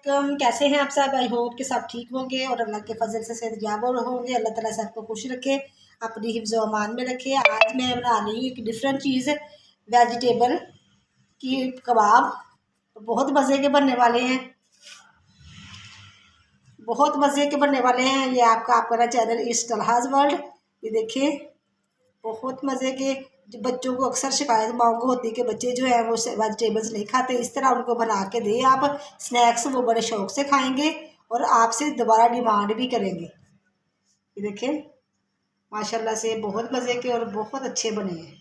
वालेकुम। कैसे हैं आप सब? आई होप कि सब ठीक होंगे और अल्लाह के फजल से सेहतयाब होंगे। अल्लाह ताला सबको खुश रखे, अपनी हिफ्ज़ व अमान में रखे। आज मैं बना रही हूँ एक डिफरेंट चीज़, वेजिटेबल की कबाब। बहुत मज़े के बनने वाले हैं, बहुत मज़े के बनने वाले हैं। ये आपका चैनल इज़ तलहाज़ वर्ल्ड। ये देखिए, बहुत मज़े के। जो बच्चों को अक्सर शिकायत माओ को होती है कि बच्चे जो है वो वेजिटेबल्स नहीं खाते, इस तरह उनको बना के दे आप स्नैक्स, वो बड़े शौक से खाएंगे और आपसे दोबारा डिमांड भी करेंगे। ये देखें, माशाल्लाह से बहुत मज़े के और बहुत अच्छे बने हैं।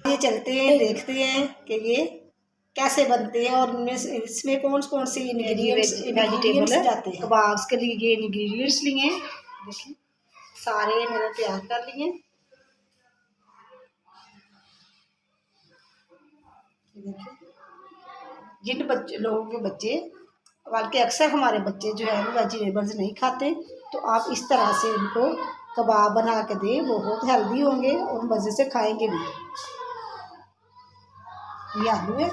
ये चलते हैं, देखते हैं कि ये कैसे बनते हैं और इसमें कौन कौन से वेजिटेबल जाते हैं। कबाब्स के लिए ये इंग्रेडिएंट्स लिए हैं, देखिए सारे मैंने तैयार कर लिए। देखिए, जिन लोगों के बच्चे, बल्कि अक्सर हमारे बच्चे जो है वो वेजिटेबल्स नहीं खाते, तो आप इस तरह से उनको कबाब बना के दें। बहुत हेल्दी होंगे और मज़े से खाएंगे भी। ये आलू है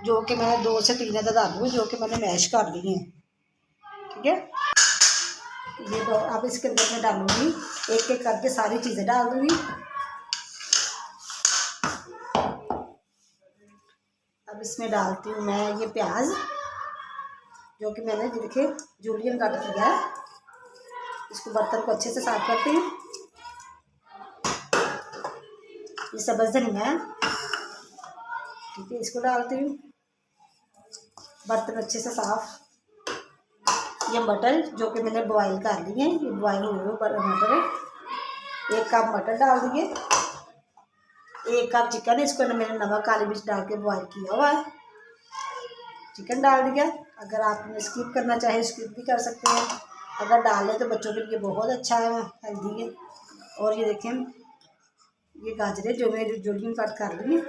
जो कि मैंने 2 से 3 अदद आलू है जो कि मैंने मैश कर लिए हैं। ठीक है, ये तो अब इसके अंदर मैं डालूँगी, एक एक करके सारी चीज़ें डाल दूँगी। अब इसमें डालती हूँ मैं ये प्याज, जो कि मैंने देखिए जूलियन कट किया है। इसको बर्तन को अच्छे से साफ करते हैं। ये सब्ज़ धनिया है, ठीक है, इसको डालती हूँ। बर्तन अच्छे से साफ। ये मटर जो कि मैंने बॉईल कर लिए हैं, ये बॉईल हुए मटर है। 1 कप मटर डाल दिए। 1 कप चिकन, इसको मैंने नमक काली मिर्च डाल के बॉईल किया हुआ है। चिकन डाल दिया। अगर आपने स्किप करना चाहे स्किप भी कर सकते हैं, अगर डाल लें तो बच्चों के लिए बहुत अच्छा है, हेल्दी है। और ये देखें, ये गाजरें जो मैं जूलियन कट कर ली है।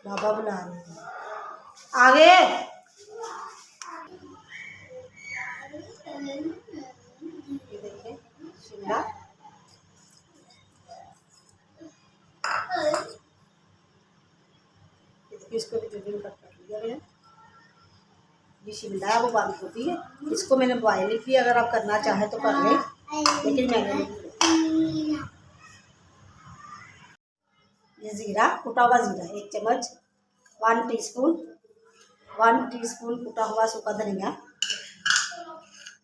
बाबा बुला रहे हैं आगे। ये देखें शिमला, इसको भी जूलियन कट कर लिया है। ये शिमला है, वो बंद होती है। इसको मैंने बॉयल नहीं किया, अगर आप करना चाहें तो कर लें, लेकिन मैंने नहीं किया। ये ज़ीरा, कुटा हुआ ज़ीरा 1 चम्मच, 1 टीस्पून, 1 टीस्पून कुटा हुआ सूखा धनिया।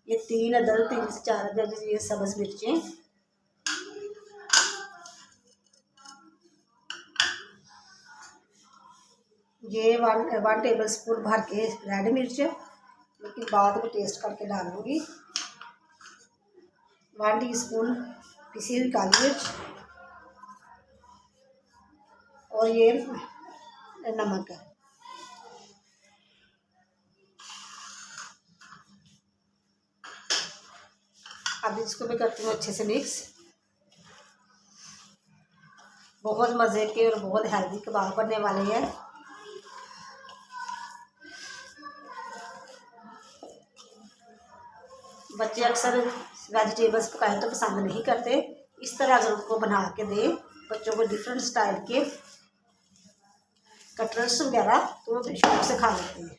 ये 3 से 4 अदद ये सब्ज़ मिर्चें। ये 1 टेबल स्पून भर के रेड मिर्च, लेकिन बाद में टेस्ट करके डालूंगी। 1 टीस्पून पिसी हुई काली मिर्च और ये नमक है। अब इसको मैं करती हूँ अच्छे से मिक्स। बहुत मज़े के और बहुत हेल्दी कबाब बनने वाले हैं। बच्चे अक्सर वेजिटेबल्स पकाए तो पसंद नहीं करते, इस तरह अगर उनको बना के दें बच्चों को डिफरेंट स्टाइल के कटलेट्स वगैरह, तो वो शौक से खा लेते हैं।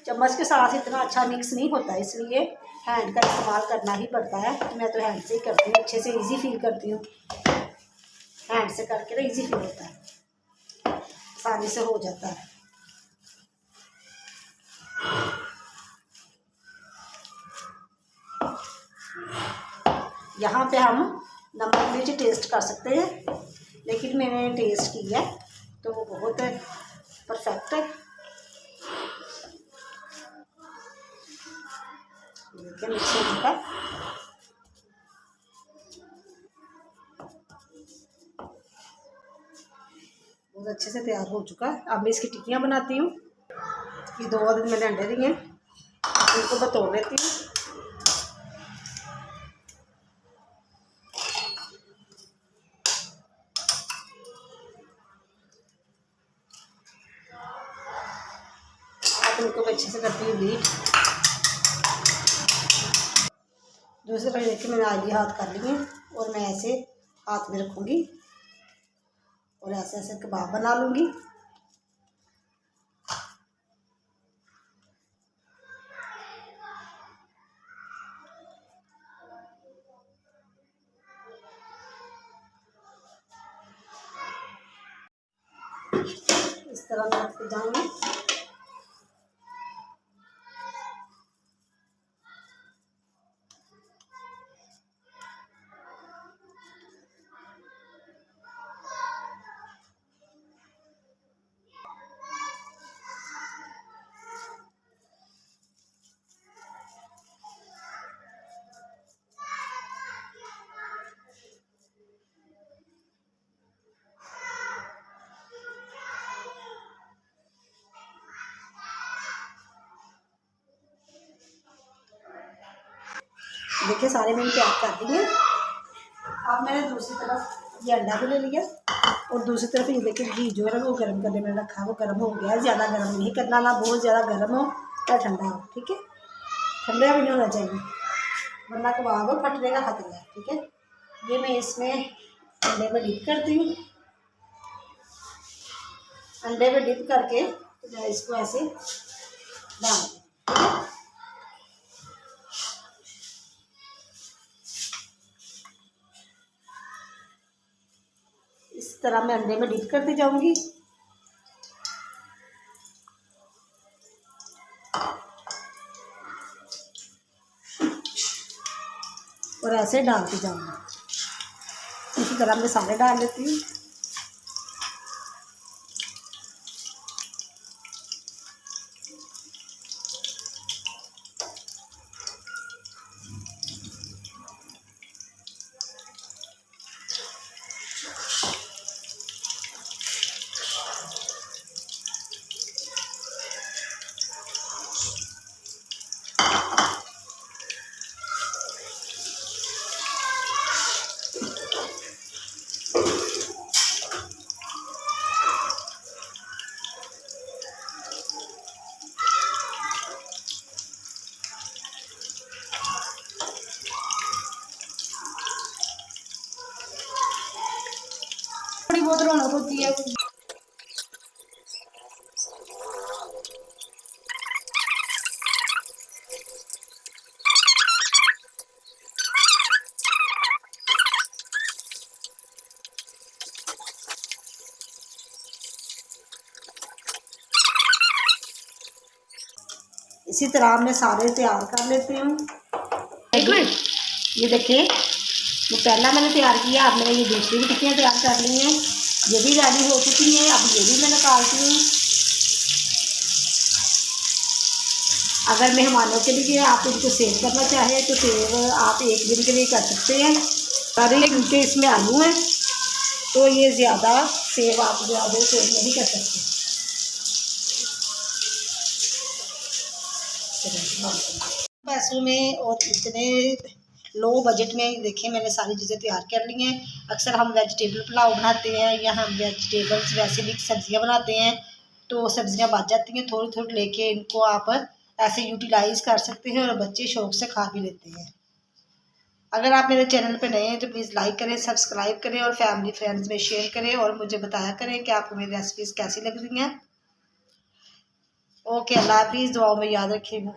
चम्मच के साथ इतना अच्छा मिक्स नहीं होता, इसलिए हैंड का इस्तेमाल करना ही पड़ता है। मैं तो हैंड से ही करती हूँ, अच्छे से इजी फील करती हूँ। हैंड से करके ना इजी फील होता है, आसानी से हो जाता है। यहाँ पे हम नमक मिर्च टेस्ट कर सकते हैं, लेकिन मैंने टेस्ट किया तो वो बहुत परफेक्ट है। देखिए मिक्स हो चुका, बहुत अच्छे से तैयार हो चुका है। अब मैं इसकी टिक्कियाँ बनाती हूँ। ये 2 अदद मैंने अंडे दिए, इनको मैं तोड़ लेती हूँ। इनको अच्छे से करती हूँ बीट। दूसरे पर देखिए मैंने आगे हाथ कर लिए और मैं ऐसे हाथ में रखूँगी और ऐसे ऐसे कबाब बना लूँगी। इस तरह मैं रखते जाऊँगी। देखिए सारे मैंने तैयार कर दिए। अब मैंने दूसरी तरफ ये अंडा भी ले लिया और दूसरी तरफ ये देखिए घी जो है वो गर्म करने में रखा है, वो गर्म हो गया है। ज़्यादा गर्म नहीं करना, ना बहुत ज़्यादा गर्म हो या ठंडा हो, ठीक है। ठंडा भी नहीं होना चाहिए वरना कबाब फटने का खतरा है, ठीक है। ये मैं इसमें अंडे में डिप करती हूँ। अंडे में डिप करके मैं इसको ऐसे डाल दूँ। इस तरह मैं अंडे में डिप करती जाऊंगी और ऐसे डालती जाऊंगी। इसी तरह मैं सारे डाल लेती हूँ। थोड़ी बहुत रौनक होती है। इसी तरह मैं सारे तैयार कर लेती हूँ। एक मिनट, ये देखिए वो पहला मैंने तैयार किया, अब मैंने ये दूसरी भी टिक्कियाँ तैयार कर ली हैं। ये भी रेडी हो चुकी हैं। अब ये भी मैं निकालती हूँ। अगर मेहमानों के लिए आप इनको सेव करना चाहें तो सेव आप एक दिन के लिए कर सकते हैं। अरे क्योंकि इसमें आलू है तो ये ज़्यादा सेव आप ज़्यादा सेव नहीं कर सकते। पैसों में और इतने लो बजट में देखिए मैंने सारी चीज़ें तैयार कर ली हैं। अक्सर हम वेजिटेबल पुलाव बनाते हैं या हम वेजिटेबल्स वैसे भी सब्ज़ियां बनाते हैं तो सब्ज़ियां बच जाती हैं। थोड़ी थोड़ी लेके इनको आप ऐसे यूटिलाइज़ कर सकते हैं और बच्चे शौक़ से खा भी लेते हैं। अगर आप मेरे चैनल पर नए हैं तो प्लीज़ लाइक करें, सब्सक्राइब करें और फैमिली फ्रेंड्स में शेयर करें और मुझे बताया करें कि आपको मेरी रेसिपीज़ कैसी लग रही हैं। ओके, अल्लाह हाफिज़, दुआओं में याद रखिएगा।